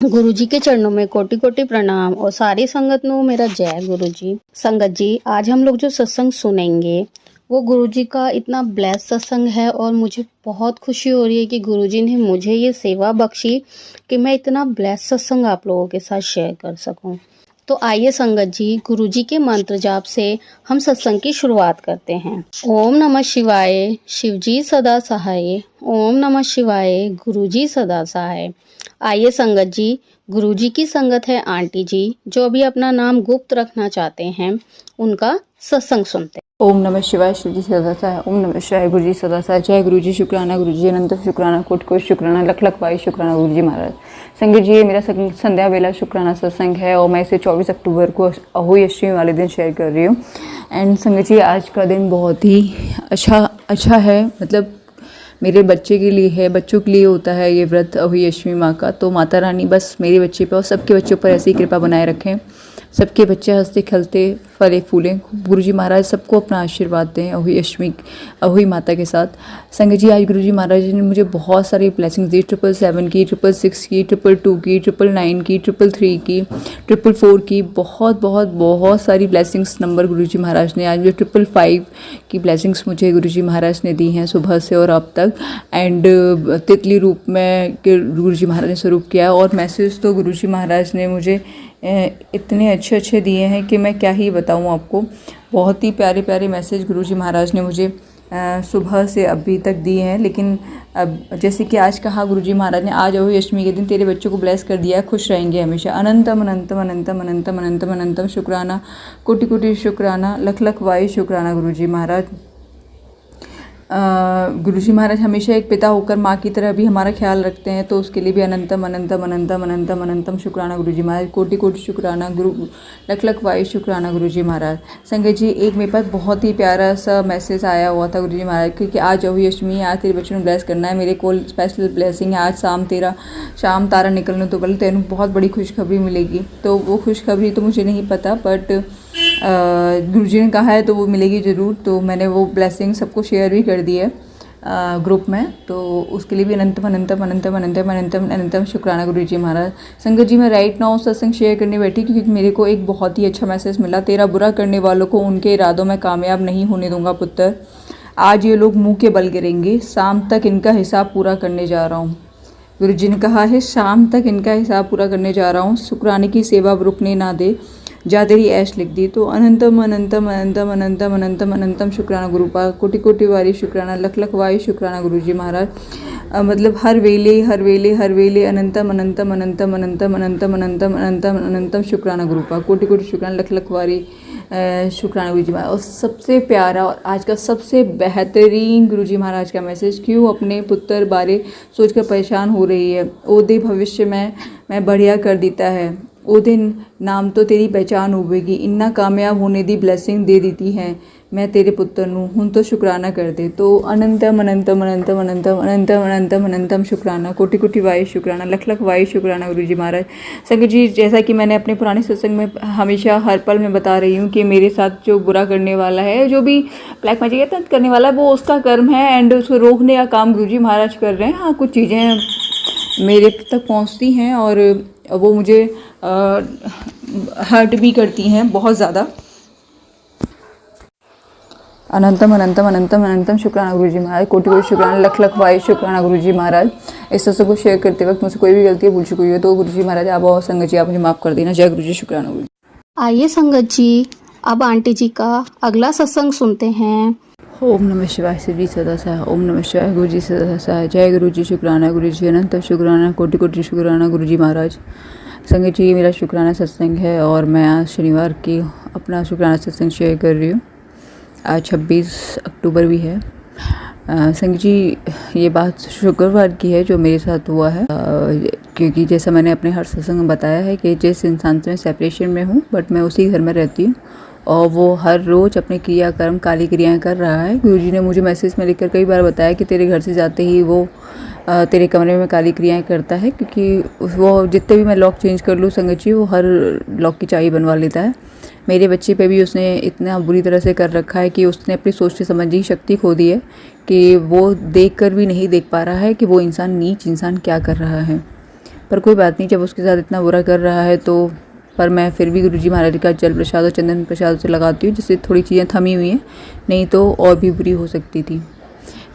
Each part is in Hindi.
गुरुजी के चरणों में कोटि कोटि प्रणाम और सारी संगत नो मेरा जय गुरुजी। संगत जी, आज हम लोग जो सत्संग सुनेंगे वो गुरुजी का इतना ब्लेस सत्संग है और मुझे बहुत खुशी हो रही है कि गुरुजी ने मुझे ये सेवा बख्शी कि मैं इतना ब्लेस सत्संग आप लोगों के साथ शेयर कर सकूं। तो आइए संगत जी, गुरुजी के मंत्र जाप से हम सत्संग की शुरुआत करते हैं। ओम नमः शिवाय, शिवजी सदा सहाय। ओम नमः शिवाय, गुरुजी सदा सहाय। आइए संगत जी, गुरुजी की संगत है आंटी जी, जो अभी अपना नाम गुप्त रखना चाहते हैं, उनका सत्संग सुनते हैं। ओम नमः शिवाय, शिवजी सदा सहाय। ओम नमः शिवाय, गुरुजी सदा सहाय। जय गुरुजी, शुक्राना गुरुजी, अनंत शुक्राना, कोटि कोटि शुक्राना, लख लख वाई शुक्राना गुरुजी महाराज। संगत जी, ये मेरा संध्या वेला शुक्राना सत्संग है और मैं इसे 24 अक्टूबर को अहोई अष्टमी वाले दिन शेयर कर रही हूँ। एंड संगत जी, आज का दिन बहुत ही अच्छा है, मतलब मेरे बच्चे के लिए है, बच्चों के लिए होता है ये व्रत अहोई अष्टमी माँ का। तो माता रानी बस मेरे बच्चे पर और सबके बच्चों पर ऐसी कृपा बनाए रखें, सबके बच्चे हंसते खेलते फले फूलें। गुरुजी महाराज सबको अपना आशीर्वाद दें अहोई अष्टमी अहोई माता के साथ। संगत जी, आज गुरुजी महाराज ने मुझे बहुत सारी ब्लेसिंग्स दी, 777 की, 666 की, 222 की, 999 की, 333 की, 444 की, बहुत सारी ब्लेसिंग्स नंबर गुरुजी महाराज ने। आज मुझे 555 की ब्लेसिंग्स मुझे गुरुजी महाराज ने दी हैं सुबह से और अब तक। एंड तितली रूप में गुरुजी महाराज ने स्वरूप किया और मैसेज तो गुरुजी महाराज ने मुझे इतने अच्छे दिए हैं कि मैं क्या ही बताऊं आपको। बहुत ही प्यारे प्यारे मैसेज गुरुजी महाराज ने मुझे सुबह से अभी तक दिए हैं। लेकिन अब जैसे कि आज कहा गुरुजी महाराज ने, आज अहोई अष्टमी के दिन तेरे बच्चों को ब्लेस कर दिया, खुश रहेंगे हमेशा। अनंतम अनंतम अनंतम अनंतम अनंतम अनंतम शुक्राना, कोटि कोटि शुक्राना, लख लख वाई शुक्राना गुरुजी महाराज। गुरुजी महाराज हमेशा एक पिता होकर माँ की तरह भी हमारा ख्याल रखते हैं, तो उसके लिए भी अनंतम अनंतम अनंतम अनंतम अनंतम शुक्राना गुरुजी महाराज, कोटि कोटि शुक्राना, गुरु लख लख वाई शुक्राना गुरुजी महाराज। संगत जी, एक मेरे पास बहुत ही प्यारा सा मैसेज आया हुआ था गुरुजी महाराज, क्योंकि आज अहोई अष्टमी है, आज तेरे बच्चों ने ब्लेस करना है, मेरे को स्पेशल ब्लेसिंग है। आज शाम तारा निकलने तो पहले तेन बहुत बड़ी खुशखबरी मिलेगी। तो वो खुशखबरी तो मुझे नहीं पता, बट गुरुजी ने कहा है तो वो मिलेगी ज़रूर। तो मैंने वो ब्लेसिंग सबको शेयर भी कर दी है ग्रुप में, तो उसके लिए भी अनंतम अनंतम अनंतम अनंतम अनंतम अनंतम शुक्राना गुरुजी महाराज। संगत जी, मैं राइट नाउ सत्संग शेयर करने बैठी क्योंकि मेरे को एक बहुत ही अच्छा मैसेज मिला। तेरा बुरा करने वालों को उनके इरादों में कामयाब नहीं होने दूंगा पुत्र। आज ये लोग मुँह के बल गिरेंगे, शाम तक इनका हिसाब पूरा करने जा रहा हूँ। गुरुजी ने कहा है शाम तक इनका हिसाब पूरा करने जा रहा हूँ, शुक्राने की सेवा रुकने ना दे, जा तेरी ऐश लिख दी। तो अनंतम अनंतम अनंतम अनंतम अनंतम अनंतम शुक्राना गुरुपा, कोटि कोटि वारी शुक्राना, लख लख वारी शुक्राना गुरुजी महाराज। मतलब हर वेले अनंतम अनंतम अनंतम अनंतम अनंतम अनंतम अनंतम अनंतम शुक्राना गुरुपा, कोटि कोटि शुक्राना, लख लख वारी शुक्राना गुरुजी महाराज। और सबसे प्यारा और आज का सबसे बेहतरीन गुरुजी महाराज का मैसेज, क्यों अपने पुत्र बारे सोचकर परेशान हो रही है, ओदे भविष्य में मैं बढ़िया कर देता है, ओ दिन नाम तो तेरी पहचान होवेगी, इन्ना कामयाब होने दी ब्लेसिंग दे देती है मैं तेरे पुत्र नूं, हुण तो शुक्राना कर दे। तो अनंतम अनंतम अनंतम अनंतम अनंतम अनंतम अनंतम शुक्राना, कोटि कोटि वाई शुक्राना, लख लख वाई शुक्राना गुरुजी महाराज। संगत जी, जैसा कि मैंने अपने पुराने सत्संग में हमेशा हर पल में बता रही हूँ कि मेरे साथ जो बुरा करने वाला है, जो भी ब्लैक मैजिक करने वाला है, वो उसका कर्म है एंड उसको रोकने का काम गुरुजी महाराज कर रहे हैं। हाँ, कुछ चीज़ें मेरे तक पहुँचती हैं और वो मुझे हर्ट भी करती हैं बहुत ज़्यादा। अनंतम अनंतम अनंतम अनंतम शुक्राना गुरुजी महाराज, कोटि कोटि शुक्राना, लख लख वाई शुक्राना गुरुजी महाराज। इस सत्संग को शेयर करते वक्त मुझसे कोई भी गलती भूल चुकी है तो गुरुजी महाराज आप और संगत जी आप मुझे माफ़ कर देना। जय गुरुजी, शुक्राना गुरुजी। आइए संगत जी, अब आंटी जी का अगला सत्संग सुनते हैं। ओम नमः शिवाय, शिवजी सदा सहाय। ओम नमः शिवाय, गुरुजी सदा सहाय। जय गुरुजी, शुक्राना गुरुजी, अनंत शुक्राना, कोटि कोटि शुक्राना गुरुजी महाराज। संगत जी, ये मेरा शुक्राना सत्संग है और मैं आज शनिवार की अपना शुक्राना सत्संग शेयर कर रही हूँ। आज 26 अक्टूबर भी है। संगत जी, ये बात शुक्रवार की है जो मेरे साथ हुआ है, क्योंकि जैसा मैंने अपने हर सत्संग में बताया है कि जिस इंसान से मैं सेपरेशन में हूँ बट मैं उसी घर में रहती हूँ और वो हर रोज़ अपने क्रियाकर्म काली क्रियाएँ कर रहा है। गुरुजी ने मुझे मैसेज में लिखकर कई बार बताया कि तेरे घर से जाते ही वो तेरे कमरे में काली क्रियाएँ करता है, क्योंकि वो जितने भी मैं लॉक चेंज कर लूँ संगत जी, वो हर लॉक की चाबी बनवा लेता है। मेरे बच्चे पे भी उसने इतना बुरी तरह से कर रखा है कि उसने अपनी सोचने समझने की शक्ति खो दी है कि वो देख कर भी नहीं देख पा रहा है कि वो इंसान नीच इंसान क्या कर रहा है। पर कोई बात नहीं, जब उसके साथ इतना बुरा कर रहा है तो पर मैं फिर भी गुरुजी महाराज का जल प्रसाद और चंदन प्रसाद से लगाती हूँ, जिससे थोड़ी चीज़ें थमी हुई हैं, नहीं तो और भी बुरी हो सकती थी।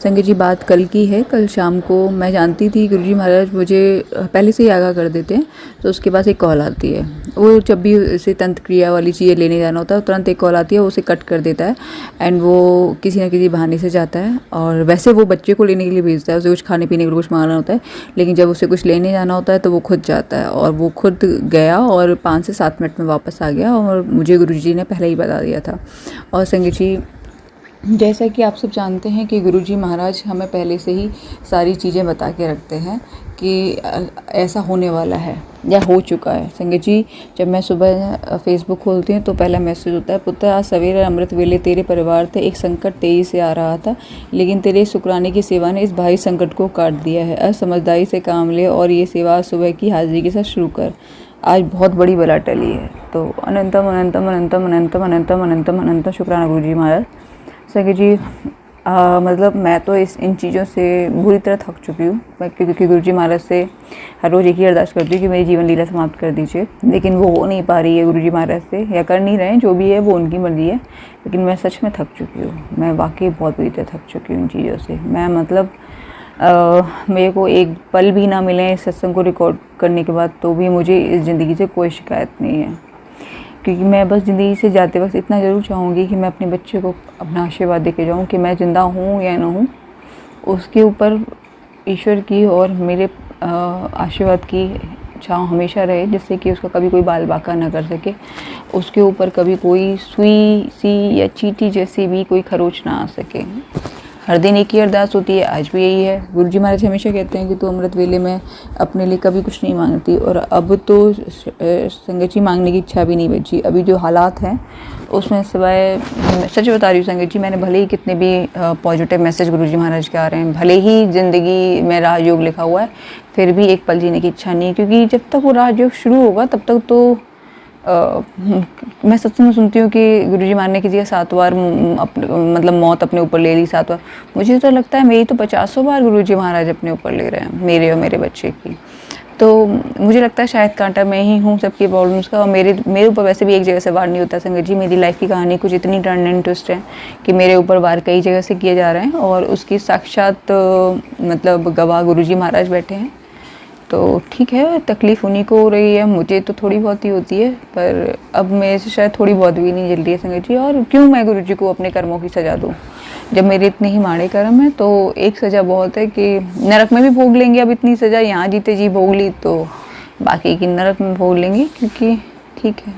संगत जी, बात कल की है। कल शाम को मैं जानती थी गुरुजी महाराज मुझे पहले से ही आगाह कर देते हैं, तो उसके पास एक कॉल आती है। वो जब भी उसे तंत्र क्रिया वाली चीज़ें लेने जाना होता है तुरंत एक कॉल आती है, वो उसे कट कर देता है एंड वो किसी न किसी बहाने से जाता है। और वैसे वो बच्चे को लेने के लिए भेजता है, उसे कुछ खाने पीने के लिए कुछ मांगना होता है, लेकिन जब उसे कुछ लेने जाना होता है तो वो खुद जाता है। और वो खुद गया और 5 से 7 मिनट में वापस आ गया, और मुझे गुरुजी ने पहले ही बता दिया था। और संगत जी, जैसा कि आप सब जानते हैं कि गुरुजी महाराज हमें पहले से ही सारी चीज़ें बता के रखते हैं कि ऐसा होने वाला है या हो चुका है। संगत जी, जब मैं सुबह फेसबुक खोलती हूँ तो पहला मैसेज होता है, पुत्र आज सवेरे अमृत वेले तेरे परिवार थे एक संकट तेजी से आ रहा था, लेकिन तेरे शुक्राने की सेवा ने इस भारी संकट को काट दिया है। अब समझदारी से काम ले और ये सेवा सुबह की हाजिरी के साथ शुरू कर। आज बहुत बड़ी बला टली है। तो अनंतम अनंतम अनंतम अनंतम अनंतम अनंतम अनंतम शुक्राना गुरुजी महाराज। संगत जी, मतलब मैं तो इन चीज़ों से बुरी तरह थक चुकी हूँ, क्योंकि गुरुजी महाराज से हर रोज़ एक ही अरदास करती हूँ कि मेरी जीवन लीला समाप्त कर दीजिए, लेकिन वो हो नहीं पा रही है गुरुजी महाराज से, या कर नहीं रहे हैं, जो भी है वो उनकी मर्जी है। लेकिन मैं सच में थक चुकी हूँ, मैं वाकई बहुत बुरी तरह थक चुकी हूँ इन चीज़ों से। मैं मतलब मेरे को एक पल भी ना मिले इस सत्संग को रिकॉर्ड करने के बाद तो भी मुझे इस ज़िंदगी से कोई शिकायत नहीं है, क्योंकि मैं बस ज़िंदगी से जाते वक्त इतना ज़रूर चाहूँगी कि मैं अपने बच्चे को अपना आशीर्वाद देके जाऊँ कि मैं ज़िंदा हूँ या ना हूँ, उसके ऊपर ईश्वर की और मेरे आशीर्वाद की छाँव हमेशा रहे, जिससे कि उसका कभी कोई बाल बाका ना कर सके, उसके ऊपर कभी कोई सुई सी या चींटी जैसी भी कोई खरोच ना आ सके। हर दिन एक ही अरदास होती है, आज भी यही है। गुरुजी महाराज हमेशा कहते हैं कि तू अमृत वेले में अपने लिए कभी कुछ नहीं मांगती, और अब तो संगत जी मांगने की इच्छा भी नहीं बची। अभी जो हालात हैं उसमें सिवाय, सच बता रही हूँ संगत जी, मैंने भले ही कितने भी पॉजिटिव मैसेज गुरुजी महाराज के आ रहे हैं, भले ही ज़िंदगी में राजयोग लिखा हुआ है, फिर भी एक पल जीने की इच्छा नहीं, क्योंकि जब तक वो राजयोग शुरू होगा तब तक तो मैं सत्संग में सुनती हूँ कि गुरुजी महाराज ने किसी का 7 बार मतलब मौत अपने ऊपर ले ली 7 बार। मुझे तो लगता है मेरी तो 50 बार गुरुजी महाराज अपने ऊपर ले रहे हैं, मेरे और मेरे बच्चे की। तो मुझे लगता है शायद कांटा मैं ही हूँ सबकी प्रॉब्लम्स का, और मेरे ऊपर वैसे भी एक जगह से वार नहीं होता संगत जी। मेरी लाइफ की कहानी कुछ इतनी टर्न एंड ट्विस्ट है कि मेरे ऊपर वार कई जगह से किए जा रहे हैं, और उसकी साक्षात मतलब गवाह गुरुजी महाराज बैठे हैं। तो ठीक है, तकलीफ़ उन्हीं को हो रही है, मुझे तो थोड़ी बहुत ही होती है, पर अब मेरे से शायद थोड़ी बहुत भी नहीं जल रही है संगत जी। और क्यों मैं गुरुजी को अपने कर्मों की सज़ा दूँ, जब मेरे इतने ही माड़े कर्म हैं। तो एक सज़ा बहुत है कि नरक में भी भोग लेंगे, अब इतनी सज़ा यहाँ जीते जी भोग ली तो बाकी की नरक में भोग लेंगे, क्योंकि ठीक है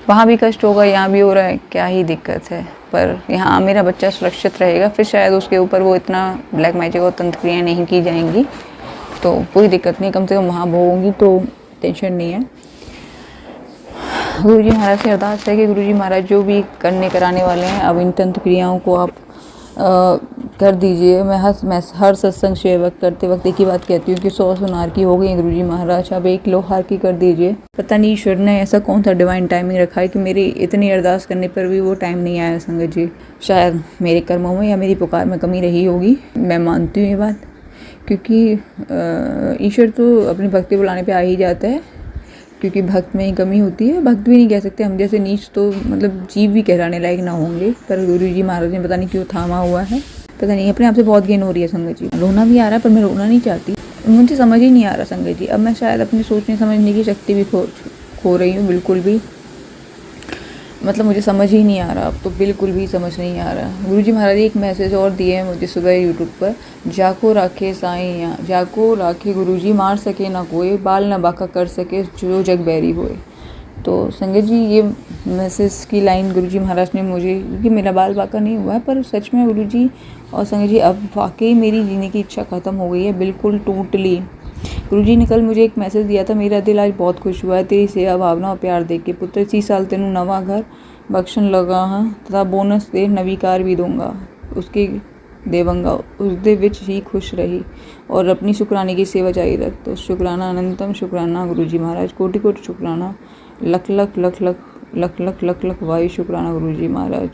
वहाँ भी कष्ट होगा, यहाँ भी हो रहा है, क्या ही दिक्कत है। पर यहाँ मेरा बच्चा सुरक्षित रहेगा, फिर शायद उसके ऊपर वो इतना ब्लैक मैजिक और तंत्र क्रियाएँ नहीं की जाएंगी, तो कोई दिक्कत नहीं, कम से कम वहाँ भोगूंगी तो टेंशन नहीं है। गुरुजी महाराज से अरदास है कि गुरुजी महाराज जो भी करने कराने वाले हैं, अब इन तंत्र क्रियाओं को आप कर दीजिए। मैं हर सत्संग सेवक करते वक्त एक ही बात कहती हूँ कि 100 सुनार की हो गई गुरुजी महाराज, अब 1 लोहार की कर दीजिए। पता नहीं ईश्वर ने ऐसा कौन सा डिवाइन टाइमिंग रखा है कि मेरी इतनी अरदास करने पर भी वो टाइम नहीं आया संगत जी। शायद मेरे कर्मों में या मेरी पुकार में कमी रही होगी, मैं मानती हूँ ये बात, क्योंकि ईश्वर तो अपनी भक्ति बुलाने पे आ ही जाता है, क्योंकि भक्त में ही कमी होती है। भक्त भी नहीं कह सकते, हम जैसे नीच तो मतलब जीव भी कहलाने लायक ना होंगे, पर गुरुजी महाराज ने पता नहीं क्यों थामा हुआ है, पता नहीं, अपने आप से बहुत गेन हो रही है संगत जी। रोना भी आ रहा है पर मैं रोना नहीं चाहती, मुझे समझ ही नहीं आ रहा संगत जी। अब मैं शायद अपनी सोचने समझने की शक्ति भी खो रही हूँ, बिल्कुल भी, मतलब मुझे समझ ही नहीं आ रहा, अब तो बिल्कुल भी समझ नहीं आ रहा। गुरुजी महाराज एक मैसेज और दिए हैं मुझे सुबह यूट्यूब पर, जाको राखे साईं, जाको राखे गुरुजी, मार सके ना कोई, बाल ना बाका कर सके जो जग बैरी होए। तो संगत जी, ये मैसेज की लाइन गुरुजी महाराज ने मुझे, क्योंकि मेरा बाल बाका नहीं हुआ है, पर सच में गुरुजी और संगत जी, अब वाकई मेरी जीने की इच्छा ख़त्म हो गई है, बिल्कुल टोटली। गुरुजी ने कल मुझे एक मैसेज दिया था, मेरा दिल आज बहुत खुश हुआ है तेरी सेवा भावना और प्यार देख के। पुत्र इसी साल तेनू नवा घर बख्शन लगा हाँ, तथा बोनस दे नवीकार भी दूंगा, उसकी देवंगा उसदे विच ही खुश रही और अपनी शुक्राने की सेवा जारी रख। तो शुक्राना, अनंतम शुक्राना गुरुजी महाराज, कोटि कोटि शुक्राना, लख लख लख लख लख लख लख लख वायु शुक्राना गुरुजी महाराज।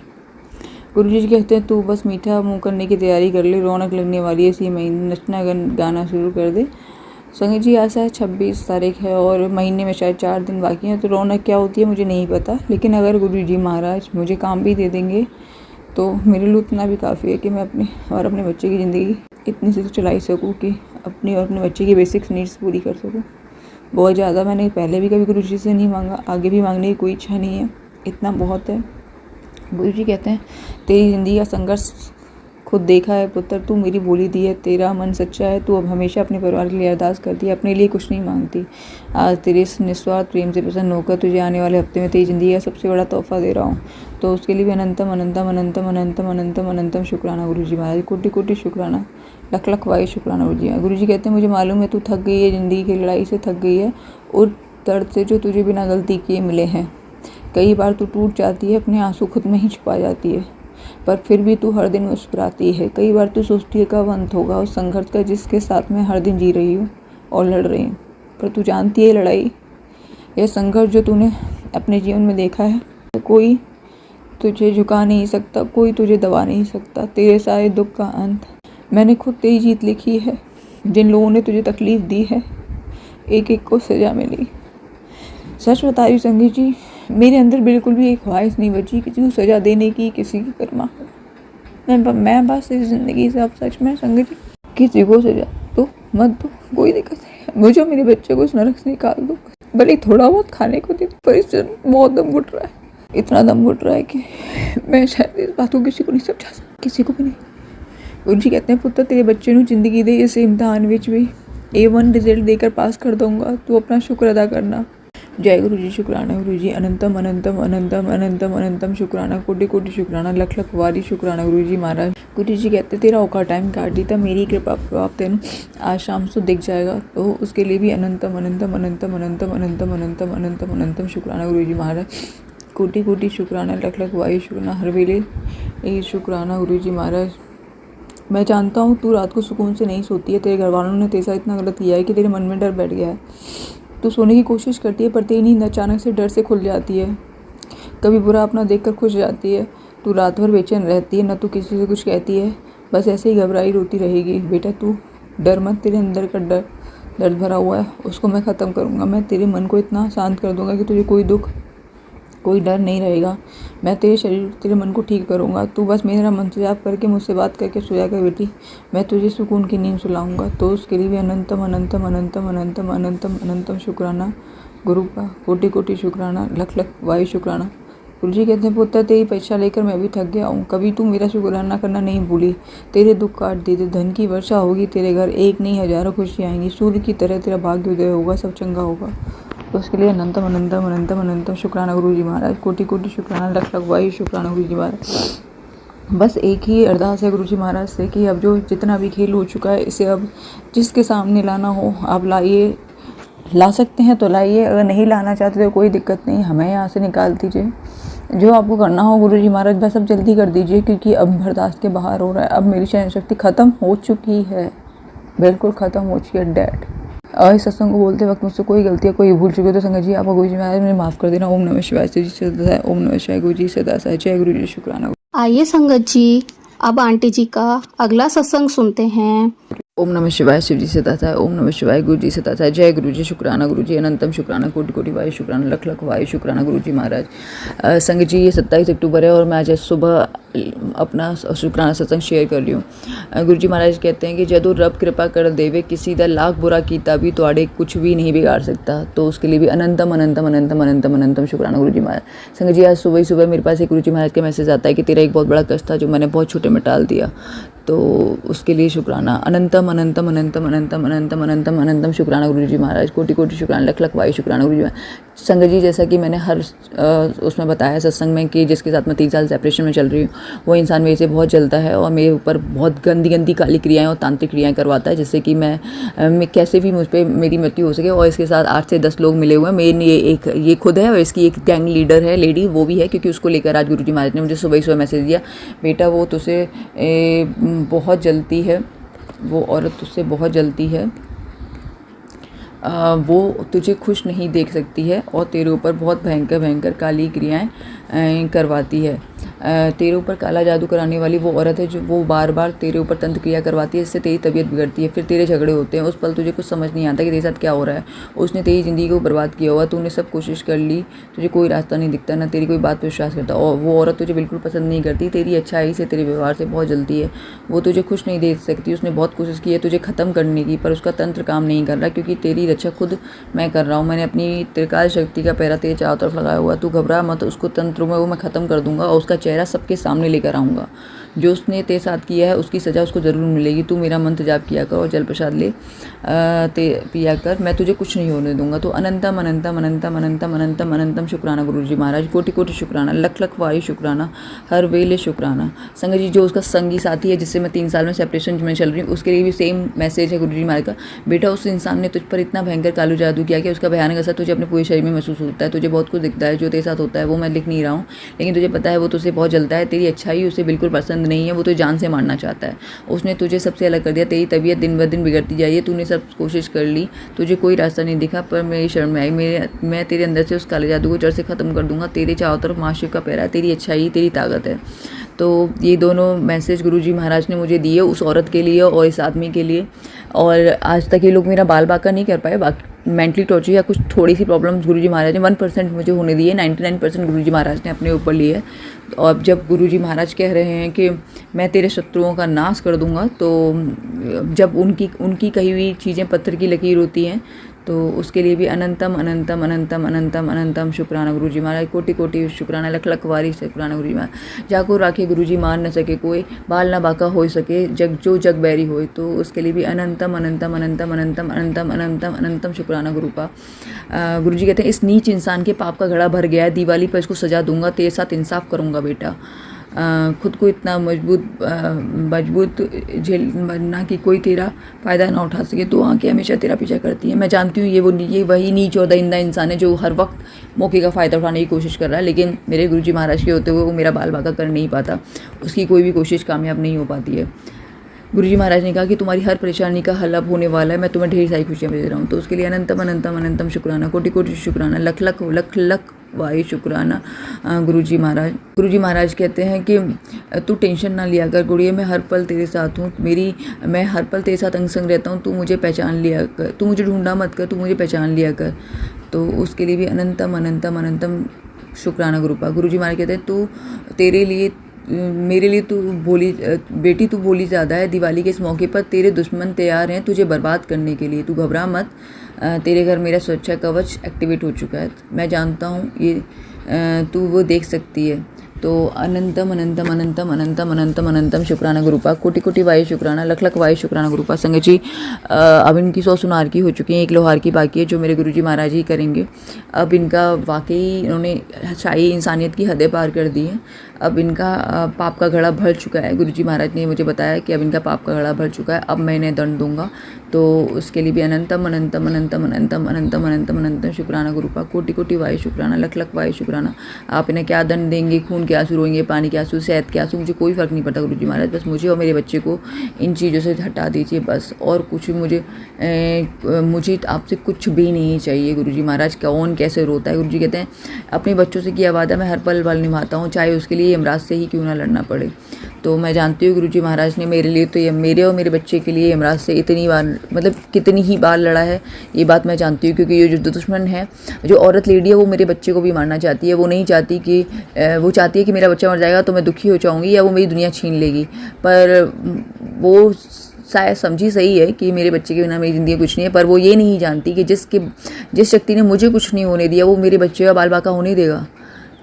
गुरुजी कहते हैं तू बस मीठा मुँह करने की तैयारी कर ले, रौनक लगने वाली है इसी महीने, नचना गाना शुरू कर दे। संगत जी आज है 26 तारीख है और महीने में शायद 4 दिन बाकी हैं, तो रौनक क्या होती है मुझे नहीं पता, लेकिन अगर गुरुजी महाराज मुझे काम भी दे देंगे तो मेरे लिए उतना भी काफ़ी है कि मैं अपने और अपने बच्चे की ज़िंदगी इतनी से तो चला ही सकूँ कि अपनी और अपने बच्चे की बेसिक्स नीड्स पूरी कर सकूँ। बहुत ज़्यादा मैंने पहले भी कभी गुरुजी से नहीं मांगा, आगे भी मांगने की कोई इच्छा नहीं है, इतना बहुत है। गुरुजी कहते हैं तेरी ज़िंदगी का संघर्ष खुद देखा है पुत्र, तू मेरी बोली दी है, तेरा मन सच्चा है, तू अब हमेशा अपने परिवार के लिए अरदास करती है, अपने लिए कुछ नहीं मांगती। आज तेरे इस निस्वार्थ प्रेम से प्रसन्न होकर तुझे आने वाले हफ्ते में तेरी ज़िंदगी का सबसे बड़ा तोहफा दे रहा हूँ, तो उसके लिए भी अनंतम अनंतम अनंतम अनंतम अनंतम अनंतम शुक्राना गुरुजी महाराज, कोटि कोटि शुक्राना, लख लख वायु शुक्राना गुरुजी। गुरुजी कहते हैं मुझे मालूम है तू थक गई है, ज़िंदगी की लड़ाई से थक गई है और दर्द से जो तुझे बिना गलती किए मिले हैं। कई बार तू टूट जाती है, अपने आंसू खुद में ही छुपा जाती है, पर फिर भी तू हर दिन मुस्कुराती है। कई बार तू सोचती है कब अंत होगा उस संघर्ष का जिसके साथ मैं हर दिन जी रही हूँ और लड़ रही हूँ, पर तू जानती है लड़ाई, यह संघर्ष जो तूने अपने जीवन में देखा है, कोई तुझे झुका नहीं सकता, कोई तुझे दबा नहीं सकता। तेरे सारे दुख का अंत मैंने खुद तेरी जीत लिखी है। जिन लोगों ने तुझे तकलीफ़ दी है एक एक को सज़ा मिली। सच बता रही संगीत जी, मेरे अंदर बिल्कुल भी एक ख्वाहिश नहीं बची किसी को सज़ा देने की, किसी की कर्मा। मैं बस इस ज़िंदगी से अब सच में संगीत जी किसी को सज़ा दो मत दो, कोई दिक्कत नहीं, मुझे मेरे बच्चे को इस नरक से निकाल दो, भले थोड़ा बहुत खाने को दे दो, पर इससे बहुत दम घुट रहा है, इतना दम घुट रहा है कि मैं शायद इस बात को किसी को नहीं समझा सकती, किसी को भी नहीं। गुरुजी कहते हैं पुत्र तेरे बच्चे ਨੂੰ ਜ਼ਿੰਦਗੀ ਦੇ इस इम्तिहान ਵਿੱਚ भी A1 रिजल्ट देकर पास कर दूंगा, तू अपना शुक्र अदा करना। जय गुरु जी, शुक्राना गुरु जी, अनंतम अनंतम अनंतम अनंतम अनंतम शुक्राना, कोटि कोटि शुक्राना, लख लख वारी शुक्राना गुरु जी महाराज। गुरु जी कहते तेरा औखा टाइम काट दी था, मेरी कृपा प्रभाव तेन आज शाम से दिख जाएगा, तो उसके लिए भी अनंतम अनंतम अनंतम अनंतम अनंतम अनंतम अनंतम अनंतम शुक्राना गुरु जी महाराज। कोटि कोटि शुक्राना, लख लख वायु शुक्राना, हर वेले यही शुक्राना गुरु जी महाराज। मैं जानता हूँ तू रात को सुकून से नहीं सोती है, तेरे घर वालों ने तेरे साथ इतना गलत किया है कि तेरे मन में डर बैठ गया है। तू सोने की कोशिश करती है पर तेरी नींद अचानक से डर से खुल जाती है, कभी बुरा अपना देखकर खुश जाती है। तू रात भर बेचैन रहती है, न तू किसी से कुछ कहती है, बस ऐसे ही घबराई रोती रहेगी। बेटा तू डर मत, तेरे अंदर का दर्द भरा हुआ है उसको मैं ख़त्म करूँगा। मैं तेरे मन को इतना शांत कर दूँगा कि तुझे कोई दुख कोई डर नहीं रहेगा। मैं तेरे शरीर तेरे मन को ठीक करूँगा, तू बस मेरा मंत्र जाप करके मुझसे बात करके सोया कर बेटी, मैं तुझे सुकून की नींद सुलाऊंगा। तो उसके लिए भी अनंतम अनंतम अनंतम अनंतम अनंतम अनंतम शुक्राना गुरु का, कोटि कोटि शुक्राना, लख लख वायु शुक्राना। गुरु जी कहते हैं पुत्र तेरी परीक्षा लेकर मैं भी थक गया हूँ, कभी तू मेरा शुक्राना करना नहीं भूली, तेरे दुख काट दे दे, धन की वर्षा होगी तेरे घर, एक नहीं हजारों खुशियाँ आएंगी, सूर्य की तरह तेरा भाग्य उदय होगा, सब चंगा होगा। तो उसके लिए अनंतम अनंतम अनंतम अनंतम शुक्राना गुरु जी महाराज, कोटि कोटि शुक्राना, लख लख वायु शुक्राना गुरु जी महाराज। बस एक ही अरदास है गुरु जी महाराज से कि अब जो जितना भी खेल हो चुका है इसे अब जिसके सामने लाना हो आप लाइए, ला सकते हैं तो लाइए, अगर नहीं लाना चाहते तो कोई दिक्कत नहीं, हमें यहाँ से निकाल दीजिए। जो आपको करना हो गुरु जी महाराज बस अब जल्दी कर दीजिए, क्योंकि अब बर्दाश्त के बाहर हो रहा है। अब मेरी सहन शक्ति ख़त्म हो चुकी है, बिल्कुल ख़त्म हो चुकी है, डेड। और इस सत्संग को बोलते वक्त मुझसे कोई गलती या कोई भूल चुकी हो तो संगत जी आप गुरु जी महाराज मुझे माफ़ कर देना। ओम नमः शिवाय से जी सदा है, ओम नमः शिवाय गुरु जी सदा है, जय गुरु जी, शुक्राना। आइए संगत जी अब आंटी जी का अगला सत्संग सुनते हैं। ओम नमः शिवाय शिव जी से दाता है, ओम नमः शिवाय गुरु जी से दाता है, जय गुरु जी, शुक्राना गुरु जी, अनंतम शुक्राना, कोटि कोटि वायु शुक्राना, लख लख वायु शुक्राना गुरु जी महाराज। संगत जी ये 27 अक्टूबर है और मैं आज सुबह अपना शुक्राना सत्संग शेयर कर रही हूँ। गुरु जी महाराज कहते हैं कि जदों रब कृपा कर देवे किसी दा लाख बुरा कीता भी तुहाडे कुछ भी नहीं बिगाड़ सकता, तो उसके लिए भी अनंतम अनंतम अनंतम अनंतम अनंतम शुक्राना गुरु जी महाराज। संगत जी आज सुबह ही सुबह मेरे पास एक गुरु जी महाराज का मैसेज आता है कि तेरा एक बहुत बड़ा कष्ट था जो मैंने बहुत छोटे में टाल दिया, तो उसके लिए शुक्राना, अनंतम अनंतम अनंतम अनंतम अनंतम अनंतम अनंतम शुक्राना गुरु जी महाराज, कोटि कोटि शुक्राना, लख लख वायु शुक्राना गुरु जी महाराज। संगत जी जैसा कि मैंने हर उसमें बताया सत्संग में कि जिसके साथ मैं 3 साल सेपरेशन में चल रही हूँ वो इंसान मेरे से बहुत जलता है और मेरे ऊपर बहुत गंदी गंदी काली क्रियाएं और तांत्रिक क्रियाएं करवाता है, जिससे कि मैं कैसे भी मुझ पर मेरी मृत्यु हो सके। और इसके साथ 8 से 10 लोग मिले हुए हैं, मेन ये खुद है और इसकी एक गैंग लीडर है, लेडी वो भी है, क्योंकि उसको लेकर आज गुरु जी महाराज ने मुझे सुबह ही सुबह मैसेज दिया, बेटा वो तुझसे बहुत जलती है, वो औरत तुझसे बहुत जलती है, वो तुझे खुश नहीं देख सकती है और तेरे ऊपर बहुत भयंकर भयंकर काली क्रियाएं करवाती है। तेरे ऊपर काला जादू कराने वाली वो औरत है जो वो बार बार तेरे ऊपर तंत्र क्रिया करवाती है, इससे तेरी तबीयत बिगड़ती है, फिर तेरे झगड़े होते हैं। उस पल तुझे कुछ समझ नहीं आता कि तेरे साथ क्या हो रहा है। उसने तेरी ज़िंदगी को बर्बाद किया हुआ, तूने सब कोशिश कर ली, तुझे कोई रास्ता नहीं दिखता, ना तेरी कोई बात पर विश्वास करता, और वो औरत तुझे बिल्कुल पसंद नहीं करती, तेरी अच्छाई से, तेरे व्यवहार से बहुत जलती है। वो तुझे खुश नहीं देख सकती, उसने बहुत कोशिश की है तुझे ख़त्म करने की, पर उसका तंत्र काम नहीं कर रहा, क्योंकि तेरी रक्षा खुद मैं कर रहा हूँ। मैंने अपनी त्रिकाल शक्ति का पहरा तेरे चारों तरफ लगाया हुआ। तू घबरा मत, उसको तंत्रों में वो मैं ख़त्म कर दूंगा और उसका चेहरा सबके सामने लेकर आऊँगा। जो उसने तेरे साथ किया है उसकी सज़ा उसको ज़रूर मिलेगी। तू मेरा मंत्र जाप किया कर और जल प्रसाद ले पिया कर, मैं तुझे कुछ नहीं होने दूंगा। तो अनंतम अनंतम अनंतम अनंतम अनंतम अनंतम शुक्राना गुरुजी महाराज, कोटि कोटि शुक्राना, लख लख वारी शुक्राना, हर वेले शुक्राना। संगत जी, जो उसका संगी साथी है जिससे मैं 3 साल में सेपरेशन में चल रही हूँ, उसके लिए भी सेम मैसेज है गुरुजी महाराज का। बेटा, उस इंसान ने तुझ पर इतना भयंकर कालू जादू किया कि उसका भयानक असर तुझे अपने पूरे शरीर में महसूस होता है। तुझे बहुत कुछ दिखता है जो तेरे साथ होता है, वो मैं लिख नहीं रहा हूँ, लेकिन तुझे पता है वो तुझसे बहुत जलता है। तेरी अच्छाई उसे बिल्कुल पसंद नहीं है, वो तुझे जान से मारना चाहता है। उसने तुझे सबसे अलग कर दिया, तेरी तबीयत दिन ब दिन बिगड़ती जा रही है। तूने सब कोशिश कर ली, तुझे कोई रास्ता नहीं दिखा, पर मेरी शरण में आई। मैं तेरे अंदर से उस काले जादू को जड़ से ख़त्म कर दूंगा। तेरे चारों तरफ महाशिव का पहरा है, तेरी अच्छाई तेरी ताकत है। तो ये दोनों मैसेज गुरुजी महाराज ने मुझे दिए, उस औरत के लिए और इस आदमी के लिए। और आज तक ये लोग मेरा बाल बाका नहीं कर पाए। बाकी मेंटली टॉर्चर या कुछ थोड़ी सी प्रॉब्लम गुरुजी महाराज ने 1% मुझे होने दी है, 99% गुरुजी महाराज ने अपने ऊपर लिए है। और जब गुरुजी महाराज कह रहे हैं कि मैं तेरे शत्रुओं का नाश कर दूंगा, तो जब उनकी कही हुई चीज़ें पत्थर की लकीर होती हैं, तो उसके लिए भी अनंतम अनंतम अनंतम अनंतम अनंतम शुक्राना गुरुजी महाराज, कोटि कोटि शुक्राना, लख लख वारी शुक्राना गुरुजी महाराज। जाको राखे गुरुजी मार न सके कोई, बाल न बाका हो सके जग बैरी होए, तो उसके लिए भी अनंतम अनंतम अनंतम अनंतम अनंतम अनंतम अनंतम शुक्राना गुरुपा। गुरुजी कहते हैं, इस नीच इंसान के पाप का घड़ा भर गया है, दिवाली पर इसको सजा दूंगा, तेरे साथ इंसाफ करूंगा बेटा। खुद को इतना मजबूत झेल बनना कि कोई तेरा फ़ायदा ना उठा सके, तो आंखें हमेशा तेरा पीछा करती हैं। मैं जानती हूँ ये वही नीच और दरिंदा इंसान है जो हर वक्त मौके का फ़ायदा उठाने की कोशिश कर रहा है, लेकिन मेरे गुरुजी महाराज के होते हुए वो मेरा बाल बाका कर नहीं पाता, उसकी कोई भी कोशिश कामयाब नहीं हो पाती है। गुरुजी महाराज ने कहा कि तुम्हारी हर परेशानी का हल अब होने वाला है, मैं तुम्हें ढेर सारी खुशियाँ भेज रहा हूँ। तो उसके लिए अनंतम अनंतम अनंतम शुक्राना, कोटि कोटि शुक्राना, लख लख लख लख वाही शुक्राना गुरुजी महाराज। गुरुजी महाराज कहते हैं कि तू टेंशन ना लिया कर गुड़िया, मैं हर पल तेरे साथ हूँ, मैं हर पल तेरे साथ अंग संग रहता हूँ, तू मुझे पहचान लिया कर, तू मुझे ढूंढा मत कर, तू मुझे पहचान लिया कर। तो उसके लिए भी अनंतम अनंतम अनंतम शुक्राना गुरुपा। गुरुजी महाराज कहते हैं, तू तेरे लिए मेरे लिए तू भोली बेटी, तू भोली ज़्यादा है। दिवाली के इस मौके पर तेरे दुश्मन तैयार हैं तुझे बर्बाद करने के लिए, तू घबरा मत। तेरे घर मेरा सुरक्षा कवच एक्टिवेट हो चुका है, मैं जानता हूँ ये तू वो देख सकती है। तो अनंतम अनंतम अनंतम अनंतम अनंतम अनंतम शुक्राना गुरुपा, कोटि कोटि वायु शुक्राना, लख लख वायु शुक्राना गुरुपा। संगत जी, अब इनकी 100 सुनार की हो चुकी हैं, 1 लोहार की बाकी है जो मेरे गुरुजी महाराज ही करेंगे। अब इनका वाकई इन्होंने शाही इंसानियत की हदें पार कर दी हैं। अब इनका पाप का घड़ा भर चुका है। गुरुजी महाराज ने मुझे बताया कि अब इनका पाप का घड़ा भर चुका है, अब मैं इन्हें दंड दूंगा। तो उसके लिए भी अनंतम अनंतम अनंतम अनंतम अनंतम अनंतम अनंतम शुक्राना गुरुपा, कोटि कोटि वायु शुक्राना, लख लख वायु शुक्राना। आप इन्हें क्या दंड देंगे, खून के आंसू रोएंगे, पानी के आंसू, शहद के आंसू, मुझे कोई फ़र्क नहीं पड़ता गुरुजी महाराज, बस मुझे और मेरे बच्चे को इन चीज़ों से हटा दीजिए बस, और कुछ मुझे आपसे कुछ भी नहीं चाहिए। गुरुजी महाराज कौन कैसे रोता है। गुरुजी कहते हैं, अपने बच्चों से किया वादा मैं हर पल निभाता हूँ, चाहे उसके लिए यमराज से ही क्यों ना लड़ना पड़े। तो मैं जानती हूँ गुरुजी महाराज ने मेरे लिए तो ये मेरे और मेरे बच्चे के लिए यमराज से इतनी बार, मतलब कितनी ही बार लड़ा है, ये बात मैं जानती हूँ। क्योंकि ये जो दुश्मन है, जो औरत लेडी है, वो मेरे बच्चे को भी मारना चाहती है। वो नहीं चाहती कि वो चाहती है कि मेरा बच्चा मर जाएगा तो मैं दुखी हो जाऊँगी या वो मेरी दुनिया छीन लेगी, पर वो शायद समझी सही है कि मेरे बच्चे के बिना मेरी ज़िंदगी कुछ नहीं है, पर वो ये नहीं जानती कि जिस शक्ति ने मुझे कुछ नहीं होने दिया वो मेरे बच्चे का बाल बाका होने देगा।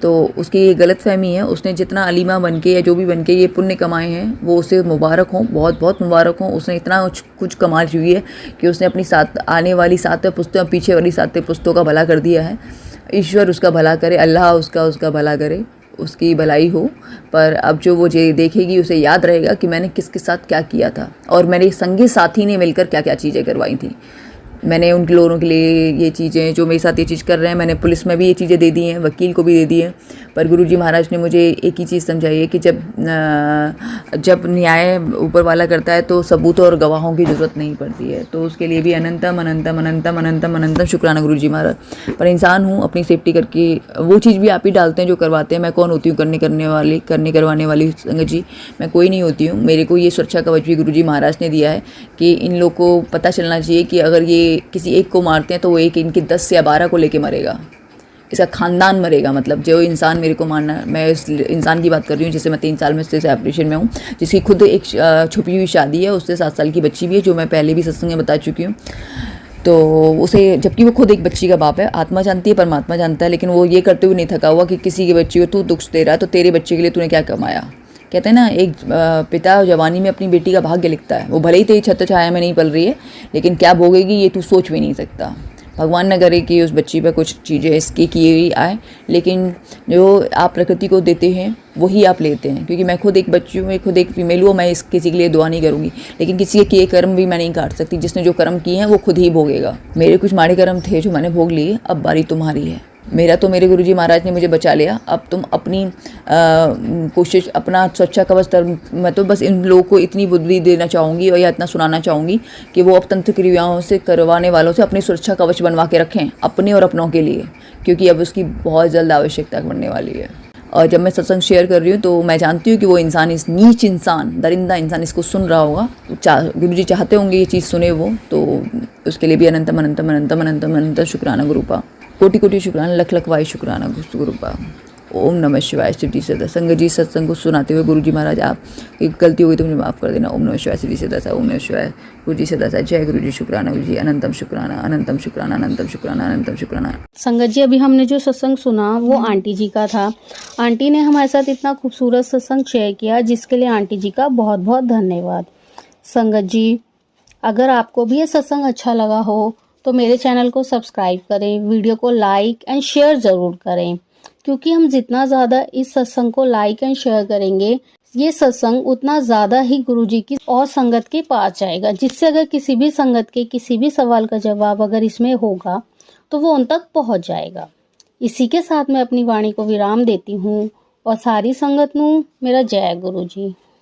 तो उसकी ये गलत फहमी है। उसने जितना अलीमा बन के या जो भी बन के ये पुण्य कमाए हैं, वो उसे मुबारक हों, बहुत बहुत मुबारक हों। उसने इतना कुछ कमाल हुई है कि उसने अपनी आने वाली 7 पुश्तों, पीछे वाली 7 पुश्तों का भला कर दिया है। ईश्वर उसका भला करे, अल्लाह उसका भला करे, उसकी भलाई हो। पर अब जो वो देखेगी उसे याद रहेगा कि मैंने किसके साथ क्या किया था और मेरे संगी साथी ने मिलकर क्या क्या चीज़ें करवाई थी। मैंने उन लोगों के लिए ये चीज़ें, जो मेरे साथ ये चीज़ कर रहे हैं, मैंने पुलिस में भी ये चीज़ें दे दी हैं, वकील को भी दे दी हैं। पर गुरुजी महाराज ने मुझे एक ही चीज़ समझाई है कि जब न्याय ऊपर वाला करता है तो सबूतों और गवाहों की ज़रूरत नहीं पड़ती है। तो उसके लिए भी अनंतम अनंतम अनंतम अनंतम अनंतम शुक्राना गुरुजी महाराज। पर इंसान हूँ, अपनी सेफ्टी करके वो चीज़ भी आप ही डालते हैं जो करवाते हैं। मैं कौन होती हूँ करवाने वाली संगत जी? मैं कोई नहीं होती हूँ। मेरे को ये सुरक्षा कवच भी गुरुजी महाराज ने दिया है कि इन लोग को पता चलना चाहिए कि अगर ये किसी एक को मारते हैं तो वो एक इनके 10 या 12 को लेके मरेगा, इसका खानदान मरेगा। मतलब जो इंसान मेरे को मारना, मैं इस इंसान की बात कर रही हूँ जिससे मैं 3 साल में से सेपरेशन में हूँ, जिसकी खुद एक छुपी हुई शादी है, उससे 7 साल की बच्ची भी है, जो मैं पहले भी सत्संग में बता चुकी हूँ। तो उसे, जबकि वो खुद एक बच्ची का बाप है, आत्मा जानती है, परमात्मा जानता है, लेकिन वो ये करते हुए नहीं थका हुआ कि किसी की बच्ची को तू दुख दे रहा है तो तेरे बच्चे के लिए तूने क्या कमाया। कहते हैं ना, एक पिता जवानी में अपनी बेटी का भाग्य लिखता है। वो भले ही तेरी छत्र छाया में नहीं पल रही है, लेकिन क्या भोगेगी ये तू सोच भी नहीं सकता। भगवान न करे कि उस बच्ची पर कुछ चीज़ें इसकी की हुई आए, लेकिन जो आप प्रकृति को देते हैं वही आप लेते हैं। क्योंकि मैं खुद एक बच्ची हूँ, खुद एक फीमेल हूँ, मैं किसी के लिए दुआ नहीं करूँगी, लेकिन किसी के किए कर्म भी मैं नहीं काट सकती। जिसने जो कर्म किए हैं वो खुद ही भोगेगा। मेरे कुछ माड़े कर्म थे जो मैंने भोग लिए, अब बारी तुम्हारी है। मेरा तो मेरे गुरुजी महाराज ने मुझे बचा लिया, अब तुम अपनी कोशिश, अपना सुरक्षा कवच। मैं तो बस इन लोगों को इतनी बुद्धि देना चाहूँगी और या इतना सुनाना चाहूँगी कि वो अब तंत्र क्रियाओं से करवाने वालों से अपनी सुरक्षा कवच बनवा के रखें, अपने और अपनों के लिए, क्योंकि अब उसकी बहुत जल्द आवश्यकता पड़ने वाली है। और जब मैं सत्संग शेयर कर रही हूँ तो मैं जानती हूँ कि वो इंसान, इस नीच इंसान, दरिंदा इंसान इसको सुन रहा होगा। तो गुरुजी चाहते होंगे ये चीज़ सुने वो, तो उसके लिए भी अनंतम अनंतम अनंतम अनंतम अनंतम शुक्राना गुरुपा। कोटि कोटि शुक्राना, लख लख वाई शुक्राना गुरुपा। ओम नमः शिवाय। सिद्धि सदा। संगत जी, सत्संग को सुनाते हुए गुरुजी महाराज, आप एक गलती हुई तो मुझे माफ़ कर देना। ओम नमः शिवाय। सिद्धि सदा। ओम नमः शिवाय। गुरुजी सदा। जय गुरुजी। शुक्राना गुरुजी। अनंतम शुक्राना, अनंतम शुक्राना, अनंतम शुक्राना, अनंतम शुक्राना। संगत जी, अभी हमने जो सत्संग सुना वो आंटी जी का था। आंटी ने हमारे साथ इतना खूबसूरत सत्संग शेयर किया, जिसके लिए आंटी जी का बहुत बहुत धन्यवाद। संगत जी, अगर आपको भी ये सत्संग अच्छा लगा हो तो मेरे चैनल को सब्सक्राइब करें, वीडियो को लाइक एंड शेयर ज़रूर करें, क्योंकि हम जितना ज़्यादा इस सत्संग को लाइक एंड शेयर करेंगे, ये सत्संग उतना ज़्यादा ही गुरुजी की और संगत के पास जाएगा, जिससे अगर किसी भी संगत के किसी भी सवाल का जवाब अगर इसमें होगा तो वो उन तक पहुंच जाएगा। इसी के साथ मैं अपनी वाणी को विराम देती हूँ और सारी संगत नू मेरा जय गुरु जी।